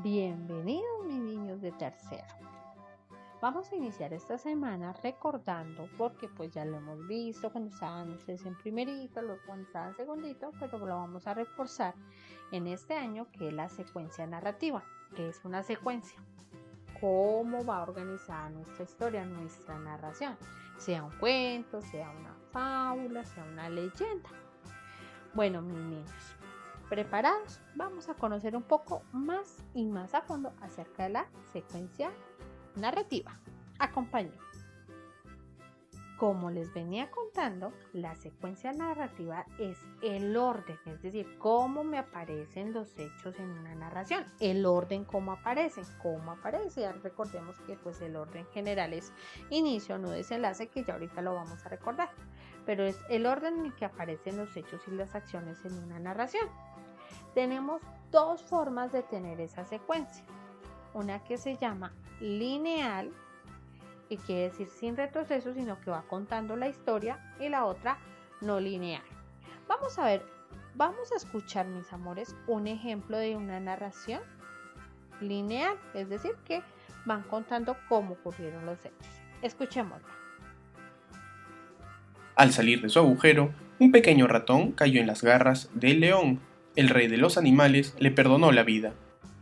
Bienvenidos mis niños de tercero. Vamos a iniciar esta semana recordando, porque pues ya lo hemos visto cuando estaban ustedes en primerito, cuando estaban en segundito, pero lo vamos a reforzar en este año, que es la secuencia narrativa, que es una secuencia. Cómo va organizada nuestra historia, nuestra narración, sea un cuento, sea una fábula, sea una leyenda. Bueno, mis niños, ¿preparados? Vamos a conocer un poco más y más a fondo acerca de la secuencia narrativa. Acompáñenme. Como les venía contando, la secuencia narrativa es el orden, es decir, cómo me aparecen los hechos en una narración. El orden, cómo aparece. Ya recordemos que pues el orden general es inicio, nudo, desenlace, que ya ahorita lo vamos a recordar. Pero es el orden en el que aparecen los hechos y las acciones en una narración. Tenemos dos formas de tener esa secuencia. Una que se llama lineal, y quiere decir sin retroceso, sino que va contando la historia, y la otra no lineal. Vamos a escuchar, mis amores, un ejemplo de una narración lineal, es decir, que van contando cómo ocurrieron los hechos. Escuchémosla. Al salir de su agujero, un pequeño ratón cayó en las garras del león. El rey de los animales le perdonó la vida.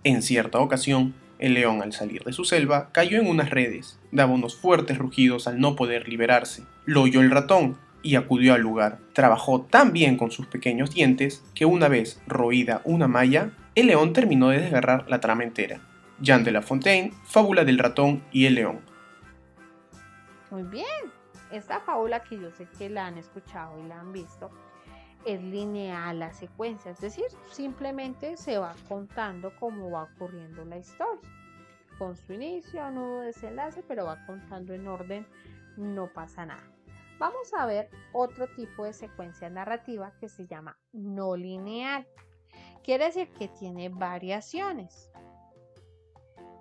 En cierta ocasión, el león, al salir de su selva, cayó en unas redes. Daba unos fuertes rugidos al no poder liberarse. Lo oyó el ratón y acudió al lugar. Trabajó tan bien con sus pequeños dientes que, una vez roída una malla, el león terminó de desgarrar la trama entera. Jean de La Fontaine, Fábula del ratón y el león. Muy bien. Esta fábula, que yo sé que la han escuchado y la han visto, es lineal la secuencia, es decir, simplemente se va contando cómo va ocurriendo la historia, con su inicio, nudo, desenlace, pero va contando en orden, no pasa nada. Vamos a ver otro tipo de secuencia narrativa que se llama no lineal. Quiere decir que tiene variaciones.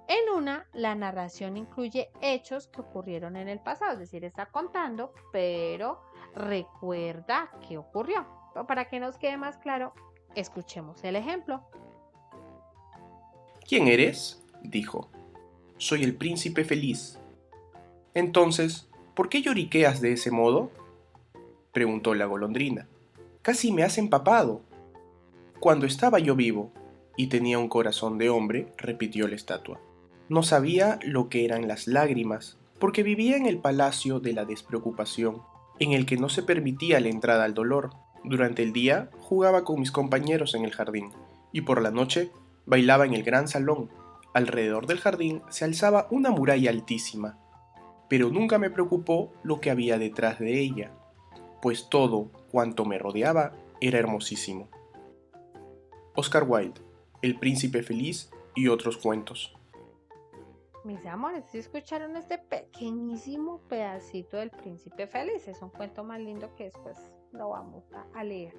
En una, la narración incluye hechos que ocurrieron en el pasado, es decir, está contando, pero recuerda qué ocurrió. Para que nos quede más claro, escuchemos el ejemplo. ¿Quién eres?, dijo. Soy el príncipe feliz. Entonces, ¿por qué lloriqueas de ese modo?, preguntó la golondrina. Casi me has empapado. Cuando estaba yo vivo y tenía un corazón de hombre, repitió la estatua. No sabía lo que eran las lágrimas, porque vivía en el palacio de la despreocupación, en el que no se permitía la entrada al dolor. Durante el día jugaba con mis compañeros en el jardín, y por la noche bailaba en el gran salón. Alrededor del jardín se alzaba una muralla altísima, pero nunca me preocupó lo que había detrás de ella, pues todo cuanto me rodeaba era hermosísimo. Oscar Wilde, El príncipe feliz y otros cuentos. Mis amores, ¿sí escucharon este pequeñísimo pedacito del príncipe feliz? Es un cuento más lindo que después lo vamos a leer.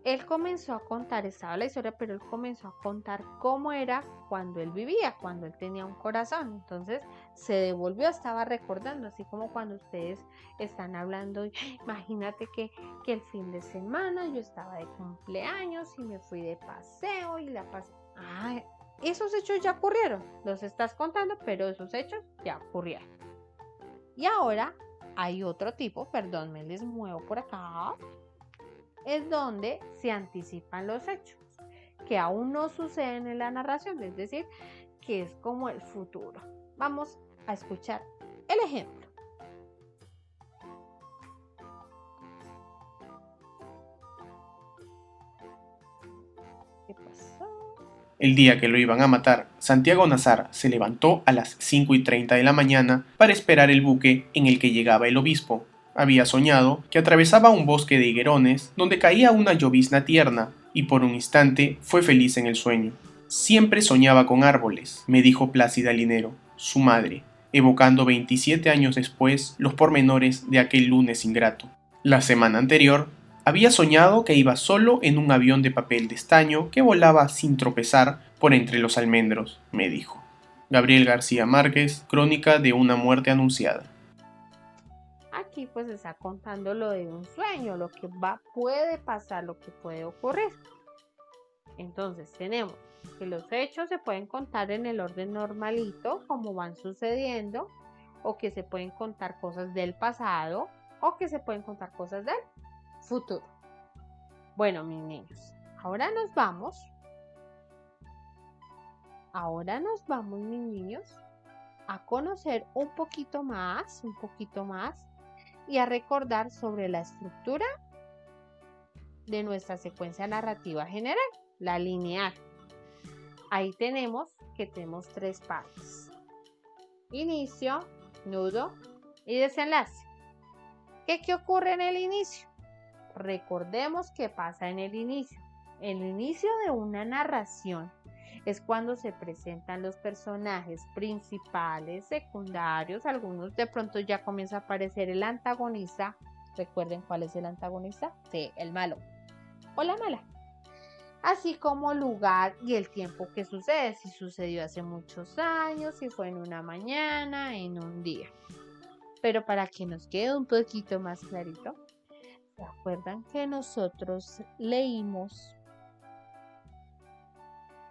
Él comenzó a contar, estaba la historia, pero él comenzó a contar cómo era cuando él vivía, cuando él tenía un corazón. Entonces se devolvió, estaba recordando, así como cuando ustedes están hablando, imagínate que el fin de semana yo estaba de cumpleaños y me fui de paseo y la pasé. Esos hechos ya ocurrieron, los estás contando, pero esos hechos ya ocurrieron. Y ahora hay otro tipo, perdón, me les muevo por acá, es donde se anticipan los hechos, que aún no suceden en la narración, es decir, que es como el futuro. Vamos a escuchar el ejemplo. ¿Qué pasó? El día que lo iban a matar, Santiago Nazar se levantó a las 5:30 de la mañana para esperar el buque en el que llegaba el obispo. Había soñado que atravesaba un bosque de higuerones donde caía una llovizna tierna, y por un instante fue feliz en el sueño. Siempre soñaba con árboles, me dijo Plácida Linero, su madre, evocando 27 años después los pormenores de aquel lunes ingrato. La semana anterior había soñado que iba solo en un avión de papel de estaño que volaba sin tropezar por entre los almendros, me dijo. Gabriel García Márquez, Crónica de una muerte anunciada. Aquí pues está contando lo de un sueño, lo que puede pasar, lo que puede ocurrir. Entonces tenemos que los hechos se pueden contar en el orden normalito, como van sucediendo, o que se pueden contar cosas del pasado, o que se pueden contar cosas del futuro. Bueno, mis niños, ahora nos vamos, mis niños, a conocer un poquito más, y a recordar sobre la estructura de nuestra secuencia narrativa general, la lineal. Ahí tenemos tres partes: inicio, nudo y desenlace. ¿Qué ocurre en el inicio? Recordemos qué pasa en el inicio. El inicio de una narración es cuando se presentan los personajes principales, secundarios, algunos de pronto ya comienza a aparecer el antagonista. ¿Recuerden cuál es el antagonista? Sí, el malo o la mala. Así como lugar y el tiempo que sucede, si sucedió hace muchos años, si fue en una mañana, en un día. Pero para que nos quede un poquito más clarito, ¿se acuerdan que nosotros leímos?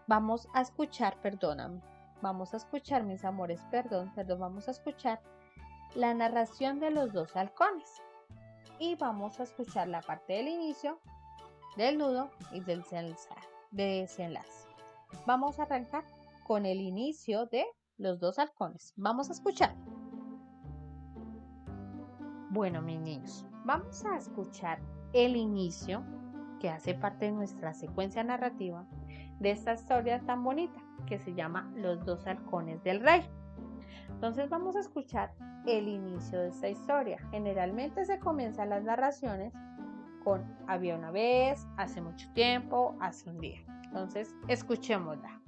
Vamos a escuchar, mis amores, vamos a escuchar la narración de los dos halcones. Y vamos a escuchar la parte del inicio, del nudo y del desenlace. Vamos a arrancar con el inicio de los dos halcones. Vamos a escuchar. Bueno, mis niños, vamos a escuchar el inicio que hace parte de nuestra secuencia narrativa de esta historia tan bonita que se llama Los dos halcones del rey. Entonces vamos a escuchar el inicio de esta historia. Generalmente se comienzan las narraciones con había una vez, hace mucho tiempo, hace un día. Entonces escuchémosla.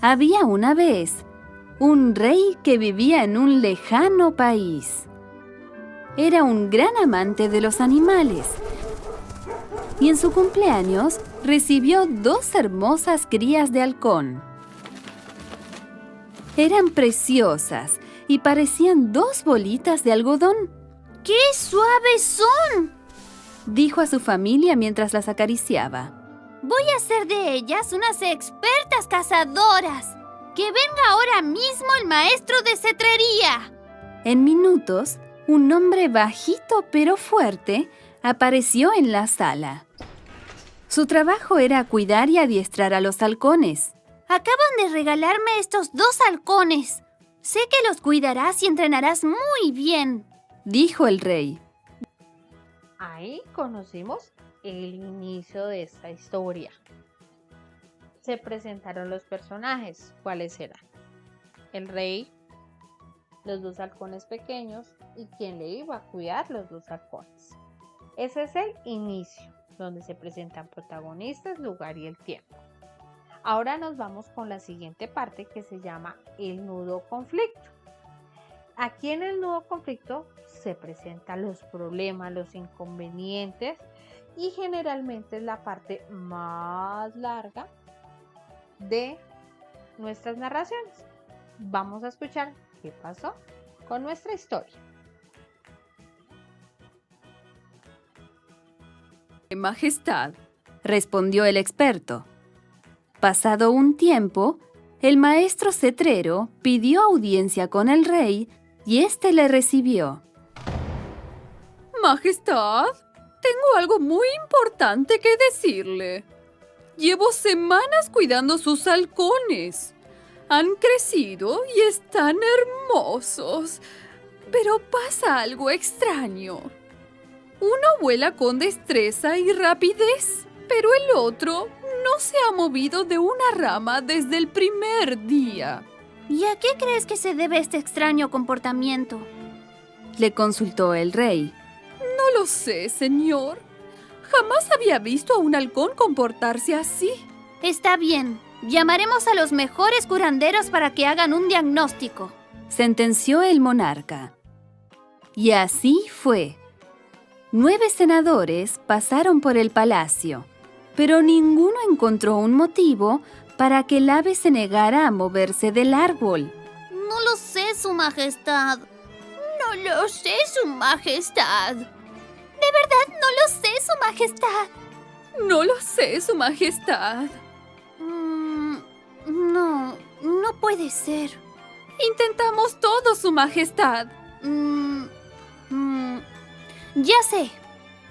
Había una vez un rey que vivía en un lejano país. Era un gran amante de los animales y en su cumpleaños recibió 2 hermosas crías de halcón. Eran preciosas y parecían 2 bolitas de algodón. ¡Qué suaves son!, dijo a su familia mientras las acariciaba. Voy a hacer de ellas unas expertas cazadoras. ¡Que venga ahora mismo el maestro de cetrería! En minutos, un hombre bajito pero fuerte apareció en la sala. Su trabajo era cuidar y adiestrar a los halcones. Acaban de regalarme estos 2 halcones. Sé que los cuidarás y entrenarás muy bien, dijo el rey. Ahí conocimos el inicio de esta historia. Se presentaron los personajes. ¿Cuáles eran? El rey, los 2 halcones pequeños y quien le iba a cuidar los 2 halcones. Ese es el inicio, donde se presentan protagonistas, lugar y el tiempo. Ahora nos vamos con la siguiente parte que se llama el nudo conflicto. Aquí en el nudo conflicto se presentan los problemas, los inconvenientes y generalmente es la parte más larga de nuestras narraciones. Vamos a escuchar qué pasó con nuestra historia. Majestad, respondió el experto. Pasado un tiempo, el maestro cetrero pidió audiencia con el rey y éste le recibió. Majestad, tengo algo muy importante que decirle. Llevo semanas cuidando sus halcones. Han crecido y están hermosos. Pero pasa algo extraño. Uno vuela con destreza y rapidez, pero el otro no se ha movido de una rama desde el primer día. ¿Y a qué crees que se debe este extraño comportamiento?, le consultó el rey. No lo sé, señor. Jamás había visto a un halcón comportarse así. Está bien. Llamaremos a los mejores curanderos para que hagan un diagnóstico, sentenció el monarca. Y así fue. 9 senadores pasaron por el palacio, pero ninguno encontró un motivo para que el ave se negara a moverse del árbol. No lo sé. sé, Su Majestad. No lo sé, Su Majestad. De verdad, no lo sé, Su Majestad. No lo sé, Su Majestad. No, no puede ser. Intentamos todo, Su Majestad. Ya sé.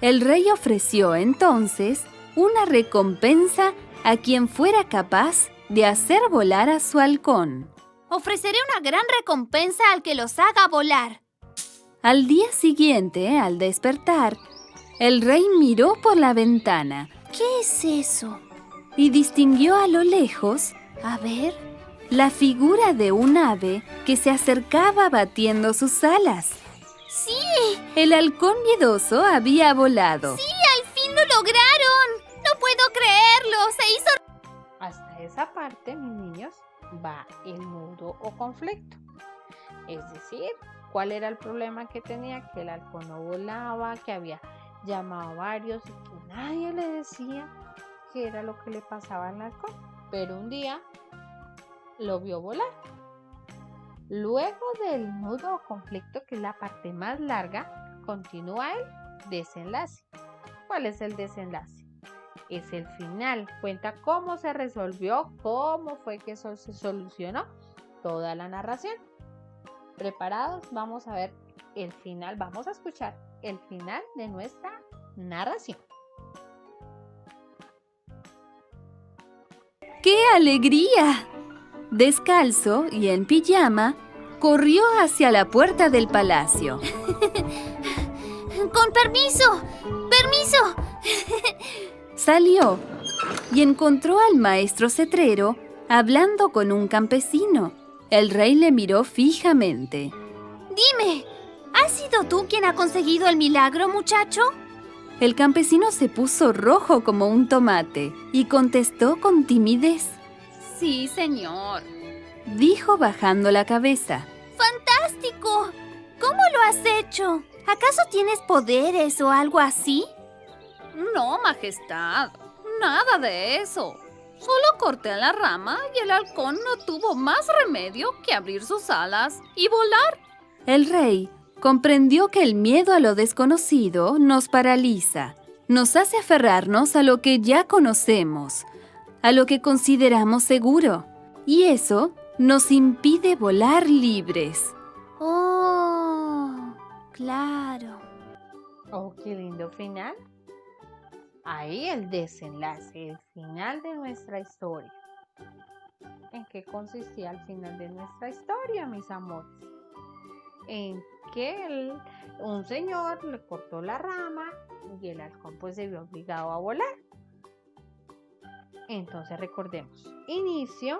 El rey ofreció entonces una recompensa a quien fuera capaz de hacer volar a su halcón. Ofreceré una gran recompensa al que los haga volar. Al día siguiente, al despertar, el rey miró por la ventana ¿Qué es eso? y distinguió a lo lejos A ver. la figura de un ave que se acercaba batiendo sus alas. ¡Sí! El halcón miedoso había volado. ¡Sí! ¡Al fin lo lograron! ¡No puedo creerlo! ¡Se hizo! Hasta esa parte, mis niños, va el nudo o conflicto. Es decir, ¿cuál era el problema que tenía? Que el halcón no volaba, que había llamado a varios y que nadie le decía qué era lo que le pasaba al halcón. Pero un día lo vio volar. Luego del nudo o conflicto, que es la parte más larga, continúa el desenlace. ¿Cuál es el desenlace? Es el final. Cuenta cómo se resolvió, cómo fue que eso se solucionó, toda la narración. ¿Preparados? Vamos a ver el final, vamos a escuchar el final de nuestra narración. ¡Qué alegría! Descalzo y en pijama, corrió hacia la puerta del palacio. ¡Con permiso! ¡Permiso! Salió y encontró al maestro cetrero hablando con un campesino. El rey le miró fijamente. Dime, ¿has sido tú quien ha conseguido el milagro, muchacho? El campesino se puso rojo como un tomate y contestó con timidez. Sí, señor. Dijo bajando la cabeza. ¡Fantástico! ¿Cómo lo has hecho? ¿Acaso tienes poderes o algo así? No, majestad, nada de eso. Solo corté la rama y el halcón no tuvo más remedio que abrir sus alas y volar. El rey comprendió que el miedo a lo desconocido nos paraliza, nos hace aferrarnos a lo que ya conocemos, a lo que consideramos seguro, y eso nos impide volar libres. Oh, claro. Oh, qué lindo final. Ahí el desenlace, el final de nuestra historia. ¿En qué consistía el final de nuestra historia, mis amores? En que un señor le cortó la rama y el halcón pues se vio obligado a volar. Entonces recordemos, inicio,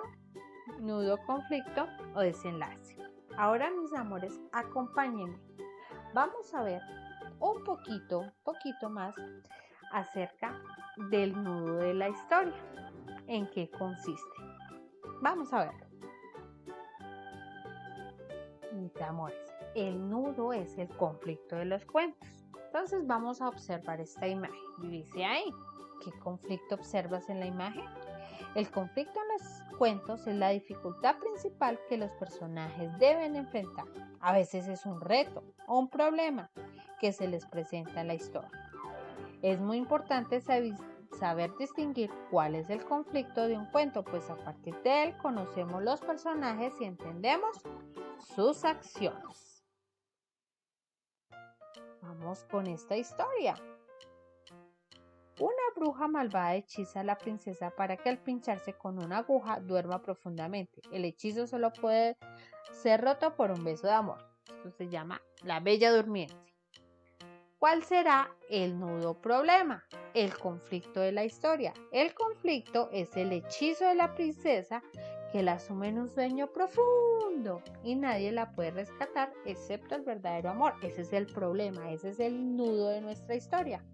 nudo, conflicto o desenlace. Ahora, mis amores, acompáñenme. Vamos a ver un poquito más acerca del nudo de la historia. ¿En qué consiste? Vamos a verlo. Mis amores, el nudo es el conflicto de los cuentos. Entonces vamos a observar esta imagen. Y dice ahí, ¿qué conflicto observas en la imagen? El conflicto en los cuentos es la dificultad principal que los personajes deben enfrentar. A veces es un reto o un problema que se les presenta en la historia. Es muy importante saber distinguir cuál es el conflicto de un cuento, pues a partir de él conocemos los personajes y entendemos sus acciones. Vamos con esta historia. Una bruja malvada hechiza a la princesa para que al pincharse con una aguja duerma profundamente. El hechizo solo puede ser roto por un beso de amor. Esto se llama la Bella Durmiente. ¿Cuál será el nudo problema? El conflicto de la historia. El conflicto es el hechizo de la princesa que la asume en un sueño profundo y nadie la puede rescatar excepto el verdadero amor. Ese es el problema, ese es el nudo de nuestra historia.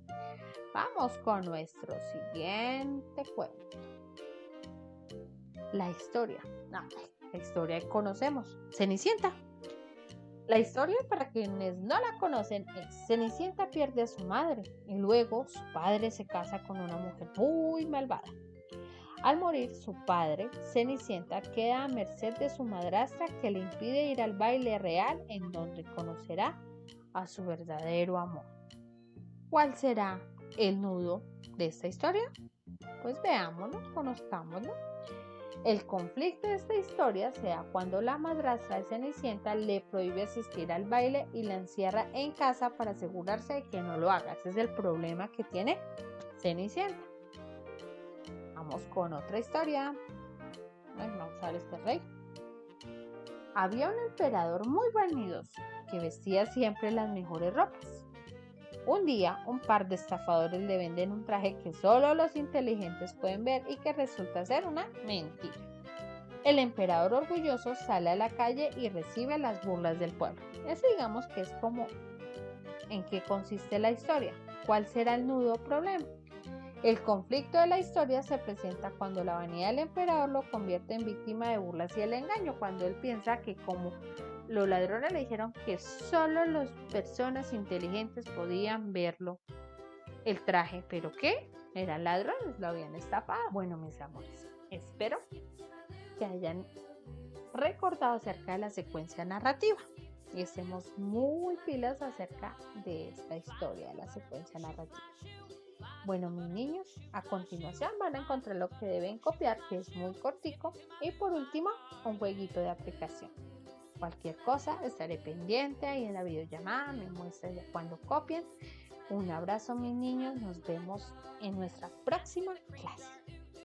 Vamos con nuestro siguiente cuento. La historia que conocemos, Cenicienta. La historia, para quienes no la conocen, es: Cenicienta pierde a su madre y luego su padre se casa con una mujer muy malvada. Al morir su padre, Cenicienta queda a merced de su madrastra que le impide ir al baile real en donde conocerá a su verdadero amor. ¿Cuál será el nudo de esta historia? Pues veámoslo, conozcámoslo. El conflicto de esta historia se da cuando la madrastra de Cenicienta le prohíbe asistir al baile y la encierra en casa para asegurarse de que no lo haga. Ese es el problema que tiene Cenicienta. Vamos con otra historia. Vamos a ver este rey. Había un emperador muy vanidoso que vestía siempre las mejores ropas. Un día, un par de estafadores le venden un traje que solo los inteligentes pueden ver y que resulta ser una mentira. El emperador orgulloso sale a la calle y recibe las burlas del pueblo. Eso digamos que es como en qué consiste la historia. ¿Cuál será el nudo problema? El conflicto de la historia se presenta cuando la vanidad del emperador lo convierte en víctima de burlas y el engaño, cuando él piensa que como los ladrones le dijeron que solo las personas inteligentes podían verlo, el traje, ¿pero qué? Eran ladrones, lo habían estafado. Bueno, mis amores, espero que hayan recordado acerca de la secuencia narrativa y estemos muy pilas acerca de esta historia, de la secuencia narrativa. Bueno, mis niños, a continuación van a encontrar lo que deben copiar, que es muy cortico, y por último, un jueguito de aplicación. Cualquier cosa, estaré pendiente ahí en la videollamada, me muestran cuando copien. Un abrazo, mis niños, nos vemos en nuestra próxima clase.